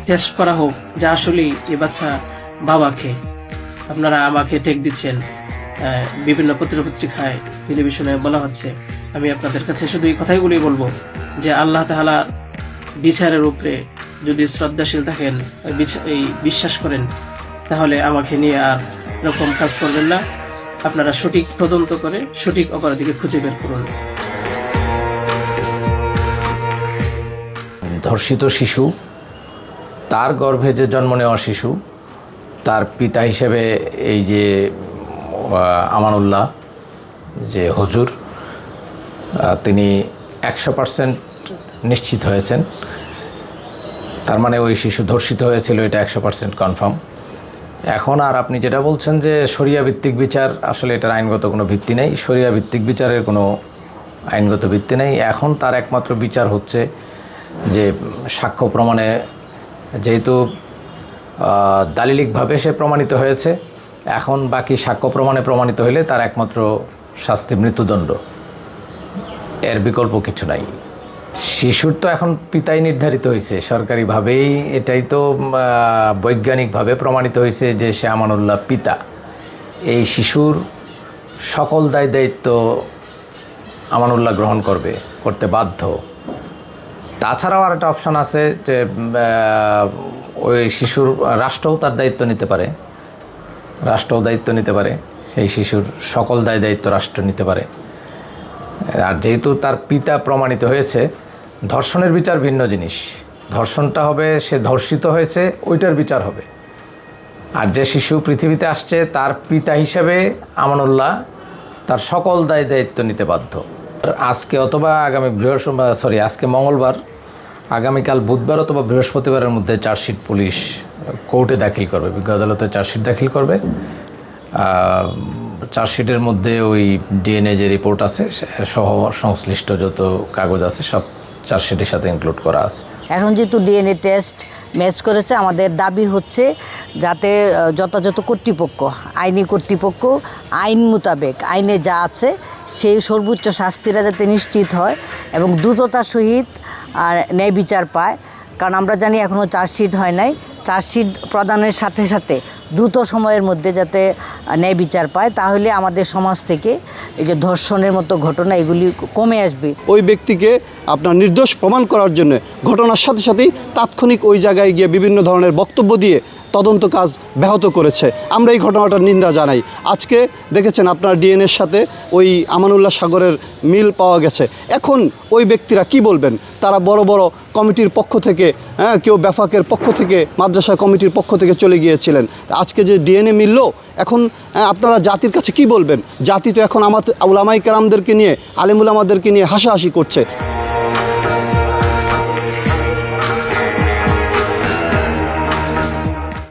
Test করা হোক যে আসলেই এ বাচ্চা বাবাকে। আপনারা আমাকে টেক দিচ্ছেন, বিভিন্ন পত্রিকায় টেলিভিশনে বলা হচ্ছে। আমি আপনাদের কাছে শুধু এই কথাইগুলি বলবো যে আল্লাহ তাআলা বিচারের উপরে যদি শ্রদ্ধাশীল থাকেন, এই বিশ্বাস করেন, তাহলে আমাকে নিয়ে আর এরকম কাজ করবেন না। আপনারা সঠিক তদন্ত করে সঠিক অপরাধীকে খুঁজে বের করুন। ধর্ষিত শিশু, তার গর্ভে যে জন্ম নেওয়া শিশু, তার পিতা হিসেবে এই যে আমানুল্লাহ যে হুজুর, তিনি 100% নিশ্চিত হয়েছেন। তার মানে ওই শিশু ধর্ষিত হয়েছিল, এটা 100% কনফার্ম। এখন আর আপনি যেটা বলছেন যে শরিয়া ভিত্তিক বিচার, আসলে এটার আইনগত কোনো ভিত্তি নেই। শরিয়া ভিত্তিক বিচারের কোনো আইনগত ভিত্তি নেই। এখন তার একমাত্র বিচার হচ্ছে যে সাক্ষ্য প্রমাণে, যেহেতু দালিলিকভাবে সে প্রমাণিত হয়েছে, এখন বাকি সাক্ষ্য প্রমাণে প্রমাণিত হলে তার একমাত্র শাস্তি মৃত্যুদণ্ড, এর বিকল্প কিছু নাই। শিশুর তো এখন পিতাই নির্ধারিত হয়েছে সরকারিভাবেই, এটাই তো বৈজ্ঞানিকভাবে প্রমাণিত হয়েছে যে সে আমানুল্লাহ পিতা। এই শিশুর সকল দায় দায়িত্ব আমানুল্লাহ গ্রহণ করতে বাধ্য। তাছাড়াও আর একটা অপশান আছে যে ওই শিশুর রাষ্ট্রও তার দায়িত্ব নিতে পারে, সেই শিশুর সকল দায় দায়িত্ব রাষ্ট্র নিতে পারে। আর যেহেতু তার পিতা প্রমাণিত হয়েছে, ধর্ষণের বিচার ভিন্ন জিনিস। ধর্ষণটা হবে, সে ধর্ষিত হয়েছে, ওইটার বিচার হবে। আর যে শিশু পৃথিবীতে আসছে, তার পিতা হিসেবে আমানুল্লাহ তার সকল দায় দায়িত্ব নিতে বাধ্য। আজকে অথবা আজকে মঙ্গলবার, আগামীকাল বুধবার অথবা বৃহস্পতিবারের মধ্যে চার্জশিট পুলিশ কোর্টে দাখিল করবে, বিজ্ঞ আদালতে চার্জশিট দাখিল করবে। চার্জশিটের মধ্যে ওই ডিএনএ যে রিপোর্ট আছে সহ সংশ্লিষ্ট যত কাগজ আছে সব চার্জশিটের সাথে ইনক্লুড করা আছে। এখন যেহেতু ডিএনএ টেস্ট ম্যাচ করেছে, আমাদের দাবি হচ্ছে যাতে যথাযথ কর্তৃপক্ষ, আইনি কর্তৃপক্ষ আইন মোতাবেক, আইনে যা আছে সেই সর্বোচ্চ শাস্তিটা যাতে নিশ্চিত হয় এবং দ্রুততার সহিত ন্যায় বিচার পায়। কারণ আমরা জানি এখনও চার্জশিট হয় নাই। চার্জশিট প্রদানের সাথে সাথে দ্রুত সময়ের মধ্যে যাতে ন্যায় বিচার পায়, তাহলে আমাদের সমাজ থেকে এই যে ধর্ষণের মতো ঘটনা এগুলি কমে আসবে। ওই ব্যক্তিকে আপনার নির্দোষ প্রমাণ করার জন্য ঘটনার সাথে সাথেই তাৎক্ষণিক ওই জায়গায় গিয়ে বিভিন্ন ধরনের বক্তব্য দিয়ে তদন্ত কাজ ব্যাহত করেছে। আমরা এই ঘটনাটার নিন্দা জানাই। আজকে দেখেছেন আপনার ডিএনএর সাথে ওই আমানুল্লাহ সাগরের মিল পাওয়া গেছে। এখন ওই ব্যক্তিরা কি বলবেন? তারা বড় বড় কমিটির পক্ষ থেকে, কেউ ব্যাফাকের পক্ষ থেকে, মাদ্রাসা কমিটির পক্ষ থেকে চলে গিয়েছিলেন। আজকে যে ডিএনএ মিলল, এখন আপনারা জাতির কাছে কি বলবেন? জাতি তো এখন আমাদের উলামায়ে কেরামদেরকে নিয়ে, আলেম উলামাদেরকে নিয়ে হাসাহাসি করছে।